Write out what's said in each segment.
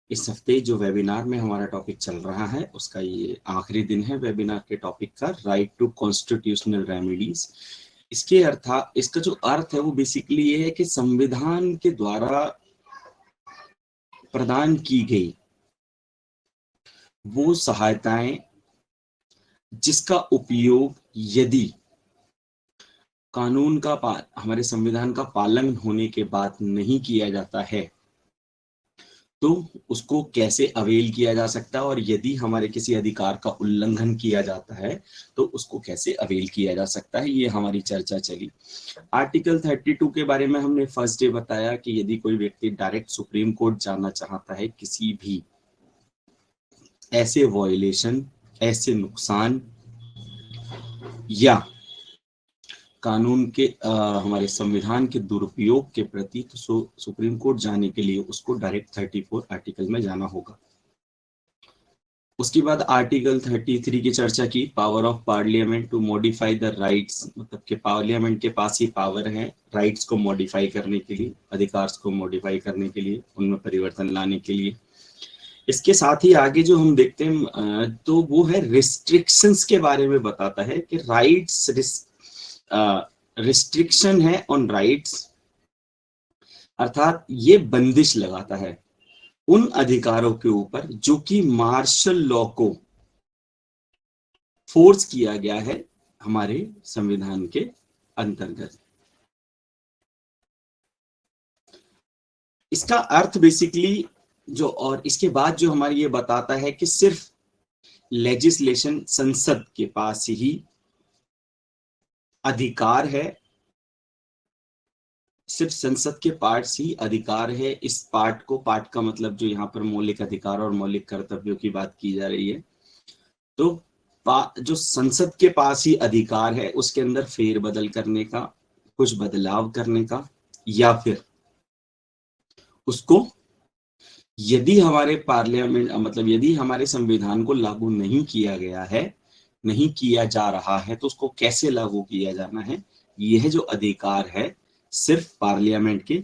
इस हफ्ते जो वेबिनार में हमारा टॉपिक चल रहा है उसका ये आखिरी दिन है वेबिनार के टॉपिक का, राइट टू कॉन्स्टिट्यूशनल रेमेडीज। इसका जो अर्थ है वो बेसिकली ये है कि संविधान के द्वारा प्रदान की गई वो सहायताएं जिसका उपयोग यदि कानून का हमारे संविधान का पालन होने के बाद नहीं किया जाता है तो उसको कैसे अवेल किया जा सकता है, और यदि हमारे किसी अधिकार का उल्लंघन किया जाता है तो उसको कैसे अवेल किया जा सकता है, ये हमारी चर्चा चली। आर्टिकल 32 के बारे में हमने फर्स्ट डे बताया कि यदि कोई व्यक्ति डायरेक्ट सुप्रीम कोर्ट जाना चाहता है किसी भी ऐसे वॉयलेशन, ऐसे नुकसान या कानून के हमारे संविधान के दुरुपयोग के प्रति, तो सुप्रीम कोर्ट जाने के लिए उसको डायरेक्ट 34 आर्टिकल में जाना होगा। उसके बाद आर्टिकल 33 की चर्चा की, power of parliament to modify the rights, मतलब कि पार्लियामेंट के पास ही पावर है राइट्स को मॉडिफाई करने के लिए, अधिकार को मॉडिफाई करने के लिए, उनमें परिवर्तन लाने के लिए। इसके साथ ही आगे जो हम देखते हैं तो वो है रिस्ट्रिक्शंस के बारे में बताता है कि राइट्स रिस्ट्रिक्शन है ऑन राइट्स, अर्थात ये बंदिश लगाता है उन अधिकारों के ऊपर जो कि मार्शल लॉ को फोर्स किया गया है हमारे संविधान के अंतर्गत। इसका अर्थ बेसिकली जो, और इसके बाद जो हमारी ये बताता है कि सिर्फ लेजिस्लेशन संसद के पास ही अधिकार है, सिर्फ संसद के पार्ट ही अधिकार है। इस पार्ट का मतलब जो यहाँ पर मौलिक अधिकार और मौलिक कर्तव्यों की बात की जा रही है, तो जो संसद के पास ही अधिकार है उसके अंदर फेरबदल करने का, कुछ बदलाव करने का, या फिर उसको यदि हमारे पार्लियामेंट मतलब यदि हमारे संविधान को लागू नहीं किया गया है, नहीं किया जा रहा है, तो उसको कैसे लागू किया जाना है, यह जो अधिकार है सिर्फ पार्लियामेंट के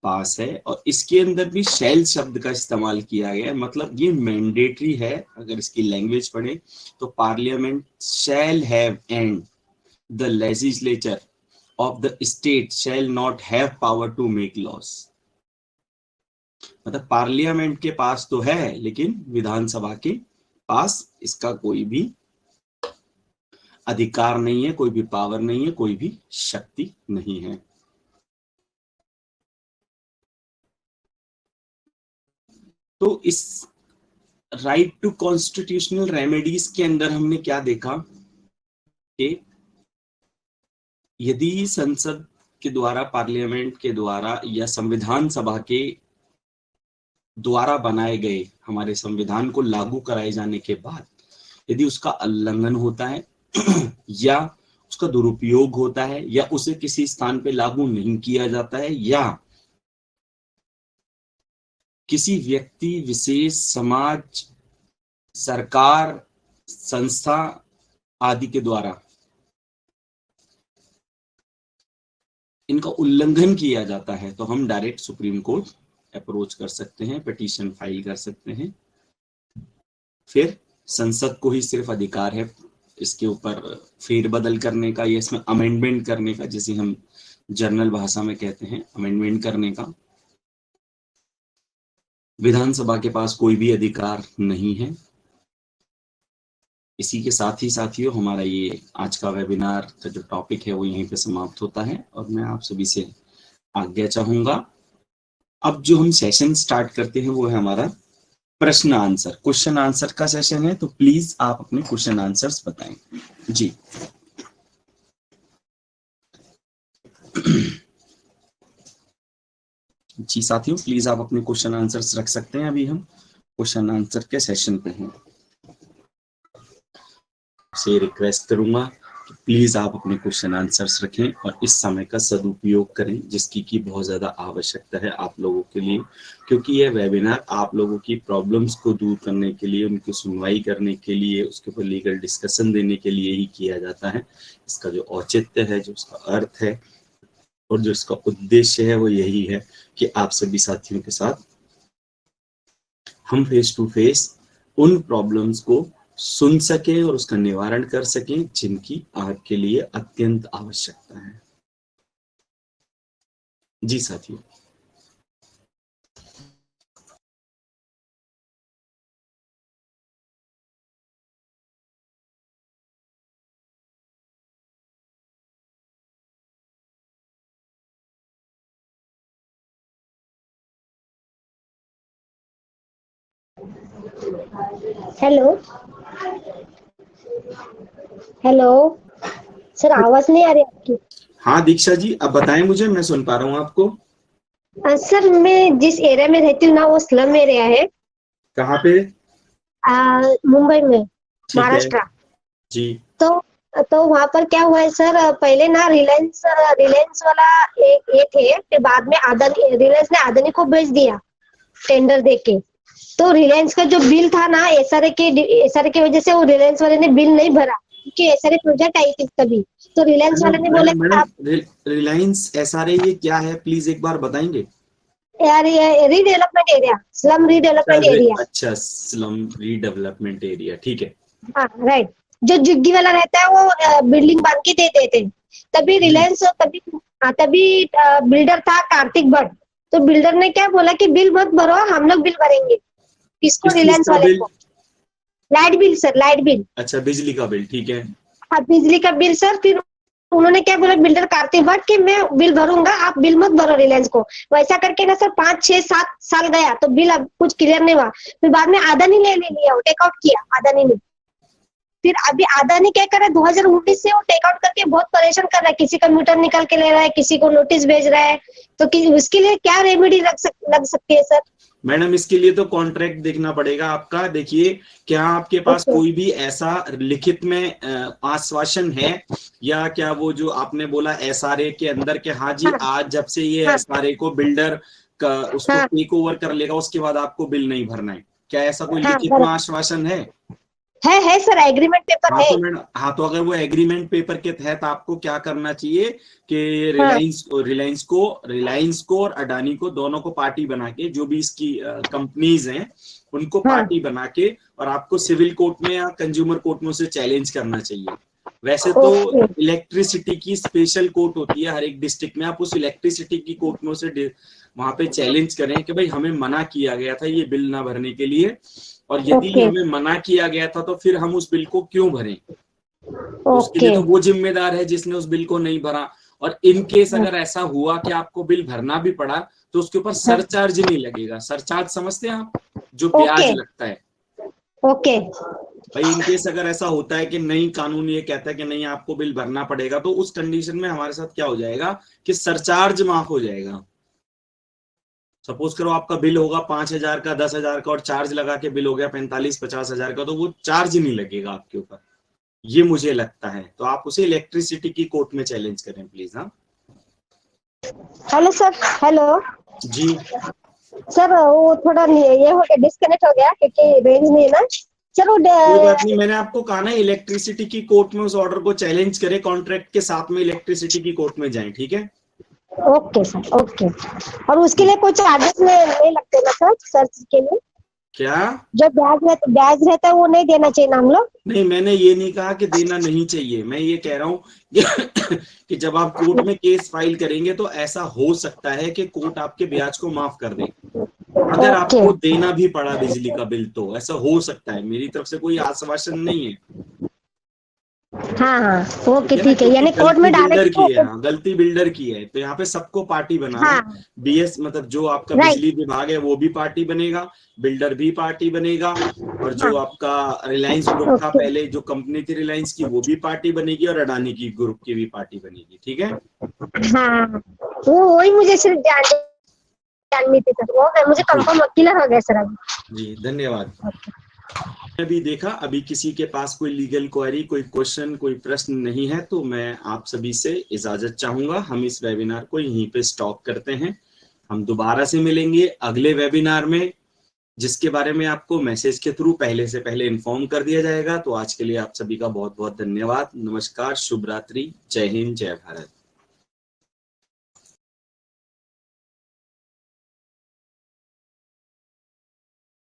पास है। और इसके अंदर भी शैल शब्द का इस्तेमाल किया गया है, मतलब ये मैंडेटरी है। अगर इसकी लैंग्वेज पढ़े तो parliament shall have and the legislature of the state shall not have power to make laws. मतलब पार्लियामेंट के पास तो है लेकिन विधानसभा के पास इसका कोई भी अधिकार नहीं है, कोई भी पावर नहीं है, कोई भी शक्ति नहीं है। तो इस राइट टू कॉन्स्टिट्यूशनल रेमेडीज के अंदर हमने क्या देखा कि यदि संसद के द्वारा, पार्लियामेंट के द्वारा या संविधान सभा के द्वारा बनाए गए हमारे संविधान को लागू कराए जाने के बाद यदि उसका उल्लंघन होता है या उसका दुरुपयोग होता है या उसे किसी स्थान पे लागू नहीं किया जाता है, या किसी व्यक्ति विशेष, समाज, सरकार, संस्था आदि के द्वारा इनका उल्लंघन किया जाता है, तो हम डायरेक्ट सुप्रीम कोर्ट अप्रोच कर सकते हैं, पिटीशन फाइल कर सकते हैं। फिर संसद को ही सिर्फ अधिकार है इसके ऊपर फेरबदल करने का या इसमें अमेंडमेंट करने का, जिसे हम जर्नल भाषा में कहते हैं अमेंडमेंट करने का। विधानसभा के पास कोई भी अधिकार नहीं है। इसी के साथ ही साथियों हमारा ये आज का वेबिनार का जो टॉपिक है वो यहीं पे समाप्त होता है और मैं आप सभी से आज्ञा चाहूंगा। अब जो हम सेशन स्टार्ट करते हैं वो है हमारा प्रश्न आंसर, क्वेश्चन आंसर का सेशन है, तो प्लीज आप अपने क्वेश्चन आंसर्स बताएं। जी जी साथियों, प्लीज आप अपने क्वेश्चन आंसर्स रख सकते हैं। अभी हम क्वेश्चन आंसर के सेशन पे हैं। से रिक्वेस्ट करूंगा कि प्लीज आप अपने क्वेश्चन आंसर्स रखें और इस समय का सदुपयोग करें जिसकी की बहुत ज्यादा आवश्यकता है आप लोगों के लिए, क्योंकि यह वेबिनार आप लोगों की प्रॉब्लम्स को दूर करने के लिए, उनकी सुनवाई करने के लिए, उसके ऊपर लीगल डिस्कशन देने के लिए ही किया जाता है। इसका जो औचित्य है, जो उसका अर्थ है और जो इसका उद्देश्य है वो यही है कि आप सभी साथियों के साथ हम फेस टू फेस उन प्रॉब्लम्स को सुन सकें और उसका निवारण कर सकें जिनकी आपके लिए अत्यंत आवश्यकता है। जी साथियों। हेलो हेलो सर, आवाज नहीं आ रही आपकी। हाँ दीक्षा जी, अब बताएं मुझे, मैं सुन पा रहा हूँ आपको। सर, मैं जिस एरिया में रहती हूँ ना, वो स्लम एरिया है। कहाँ पे? मुंबई में, ठीक है महाराष्ट्र। जी। तो वहां पर क्या हुआ है सर, पहले ना रिलायंस रिलायंस वाला एक ये थे, फिर बाद में अदानी, रिलायंस ने अदानी को बेच दिया टेंडर देके। तो रिलायंस का जो बिल था ना, एसआरए की वजह से वो रिलायंस वाले ने बिल नहीं भरा, क्योंकि एसआरए प्रोजेक्ट आई थी तभी। तो रिलायंस वाले ने बोला मैडम कि मैडम आप, रिलायंस एसआरए ये क्या है, प्लीज एक बार बताएंगे? यार ये redevelopment area, slum redevelopment area. अच्छा, स्लम रीडेवलपमेंट एरिया, ठीक है। हाँ राइट। जो झुग्गी वाला रहता है वो बिल्डिंग बांध के दे देते हैं। तभी रिलायंस, तभी बिल्डर था कार्तिक भट्ट। तो बिल्डर ने क्या बोला कि बिल मत भरो, हम लोग बिल भरेंगे। किसको? किस चीज रिलायंस का वाले बिल? को। Light bill sir, light bill. अच्छा, बिजली का बिल, ठीक है। हाँ, बिजली का बिल सर। फिर उन्होंने क्या बोला बिल्डर कार्तिक भट्ट कि मैं बिल भरूंगा, आप बिल मत भरो रिलायंस को। वैसा करके ना सर 5 6 7 साल गया तो बिल अब कुछ क्लियर नहीं हुआ। फिर बाद में अदानी ले लिया, टेक आउट किया अदानी ने। फिर अभी अदानी क्या कर रहा है, 2019 से वो टेक आउट करके बहुत परेशान कर रहा है। किसी का मीटर निकाल के ले रहा है, किसी को नोटिस भेज रहा है। तो उसके लिए क्या रेमेडी लग सकती है सर? मैडम इसके लिए तो कॉन्ट्रैक्ट देखना पड़ेगा आपका। देखिए, क्या आपके पास ओके। कोई भी ऐसा लिखित में आश्वासन है, या क्या वो जो आपने बोला एसआरए के अंदर के, हाँ जी हाँ आज जब से ये हाँ एसआरए को बिल्डर का उसको हाँ टेक ओवर कर लेगा उसके बाद आपको बिल नहीं भरना है, क्या ऐसा कोई हाँ, लिखित में बराबर आश्वासन है? है सर, एग्रीमेंट पेपर हाँ है। तो मैडम, हाँ तो अगर वो एग्रीमेंट पेपर के तहत आपको क्या करना चाहिए कि हाँ रिलायंस को और अडानी को, दोनों को पार्टी बना के, जो भी इसकी कंपनीज हैं उनको हाँ। पार्टी बना के, और आपको सिविल कोर्ट में या कंज्यूमर कोर्ट में उसे चैलेंज करना चाहिए। वैसे तो ओके इलेक्ट्रिसिटी की स्पेशल कोर्ट होती है हर एक डिस्ट्रिक्ट में, आप उस इलेक्ट्रिसिटी की कोर्ट में उसे वहां पे चैलेंज करें कि भाई हमें मना किया गया था ये बिल ना भरने के लिए, और यदि ओके हमें मना किया गया था तो फिर हम उस बिल को क्यों भरें। तो उसके लिए ओके। तो वो जिम्मेदार है जिसने उस बिल को नहीं भरा। और इन केस अगर ऐसा हुआ कि आपको बिल भरना भी पड़ा तो उसके ऊपर सरचार्ज नहीं लगेगा। सरचार्ज समझते हैं आप, जो ओके ब्याज लगता है। ओके भाई इन केस अगर ऐसा होता है कि नहीं, कानून ये कहता है कि नहीं आपको बिल भरना पड़ेगा, तो उस कंडीशन में हमारे साथ क्या हो जाएगा कि सरचार्ज माफ हो जाएगा। सपोज करो आपका बिल होगा 5,000 का, 10,000 का, और चार्ज लगा के बिल हो गया 45-50 हजार का, तो वो चार्ज नहीं लगेगा आपके ऊपर। ये मुझे लगता है, तो आप उसे इलेक्ट्रिसिटी की कोर्ट में चैलेंज करें प्लीज। हाँ हेलो सर। हेलो जी, सर, वो थोड़ा ये हो गया, डिस्कनेक्ट हो गया क्योंकि रेंज नहीं है ना सर। वो कोई बात नहीं, मैंने आपको कहा ना इलेक्ट्रिसिटी की कोर्ट में उस ऑर्डर को चैलेंज करें, कॉन्ट्रैक्ट के साथ में इलेक्ट्रिसिटी की कोर्ट में जाएं, ठीक है। Okay sir, okay. और उसके लिए कुछ चार्जेस नहीं लगते ना सर, सर्च के लिए? क्या? जो ब्याज रहता है वो नहीं देना चाहिए ना हम लोग? नहीं, मैंने ये नहीं कहा कि देना नहीं चाहिए, मैं ये कह रहा हूँ कि जब आप कोर्ट में केस फाइल करेंगे तो ऐसा हो सकता है कि कोर्ट आपके ब्याज को माफ कर दे। अगर ओके। आपको देना भी पड़ा बिजली का बिल तो ऐसा हो सकता है, मेरी तरफ से कोई आश्वासन नहीं है। हाँ हाँ, ठीक ओके है ना, ठीक है, क्योंकि यानी कोर्ट गलती में बिल्डर की डालेंगे है। तो। हाँ, गलती बिल्डर की है, तो यहाँ पे सबको पार्टी बनाना है। हाँ बीएस मतलब जो आपका राइट। बिजली विभाग है वो भी पार्टी बनेगा, बिल्डर भी पार्टी बनेगा, और जो हाँ आपका रिलायंस ग्रुप था ओके। पहले, जो कंपनी थी रिलायंस की, वो भी पार्टी बनेगी, और अडानी की ग्रुप की भी पार्टी बनेगी, ठीक है। हाँ, वो वही मुझे सिर्फ जाननी थी सर, वो मुझे जी कंफर्म क्लियर हो गया सर अभी। जी, धन्यवाद। अभी देखा, अभी किसी के पास कोई लीगल क्वेरी, कोई क्वेश्चन, कोई प्रश्न नहीं है, तो मैं आप सभी से इजाजत चाहूंगा। हम इस वेबिनार को यहीं पे स्टॉप करते हैं। हम दोबारा से मिलेंगे अगले वेबिनार में, जिसके बारे में आपको मैसेज के थ्रू पहले से पहले इन्फॉर्म कर दिया जाएगा। तो आज के लिए आप सभी का बहुत बहुत धन्यवाद। नमस्कार, शुभ रात्रि, जय हिंद, जय भारत।